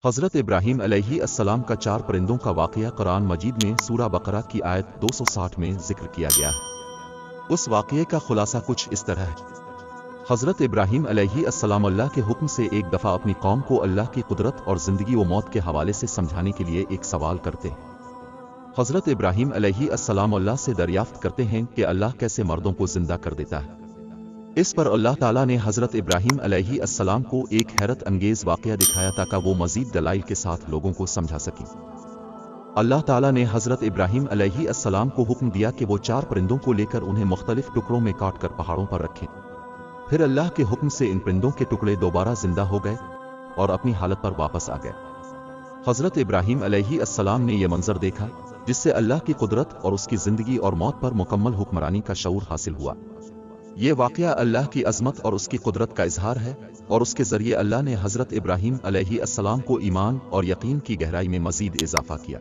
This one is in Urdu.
حضرت ابراہیم علیہ السلام کا 4 پرندوں کا واقعہ قرآن مجید میں سورہ بقرہ کی آیت 260 میں ذکر کیا گیا ہے۔ اس واقعے کا خلاصہ کچھ اس طرح ہے۔ حضرت ابراہیم علیہ السلام اللہ کے حکم سے ایک دفعہ اپنی قوم کو اللہ کی قدرت اور زندگی و موت کے حوالے سے سمجھانے کے لیے ایک سوال کرتے ہیں۔ حضرت ابراہیم علیہ السلام اللہ سے دریافت کرتے ہیں کہ اللہ کیسے مردوں کو زندہ کر دیتا ہے۔ اس پر اللہ تعالیٰ نے حضرت ابراہیم علیہ السلام کو ایک حیرت انگیز واقعہ دکھایا تاکہ وہ مزید دلائل کے ساتھ لوگوں کو سمجھا سکیں۔ اللہ تعالیٰ نے حضرت ابراہیم علیہ السلام کو حکم دیا کہ وہ 4 پرندوں کو لے کر انہیں مختلف ٹکڑوں میں کاٹ کر پہاڑوں پر رکھیں۔ پھر اللہ کے حکم سے ان پرندوں کے ٹکڑے دوبارہ زندہ ہو گئے اور اپنی حالت پر واپس آ گئے۔ حضرت ابراہیم علیہ السلام نے یہ منظر دیکھا جس سے اللہ کی قدرت اور اس کی زندگی اور موت پر مکمل حکمرانی کا شعور حاصل ہوا۔ یہ واقعہ اللہ کی عظمت اور اس کی قدرت کا اظہار ہے، اور اس کے ذریعے اللہ نے حضرت ابراہیم علیہ السلام کو ایمان اور یقین کی گہرائی میں مزید اضافہ کیا۔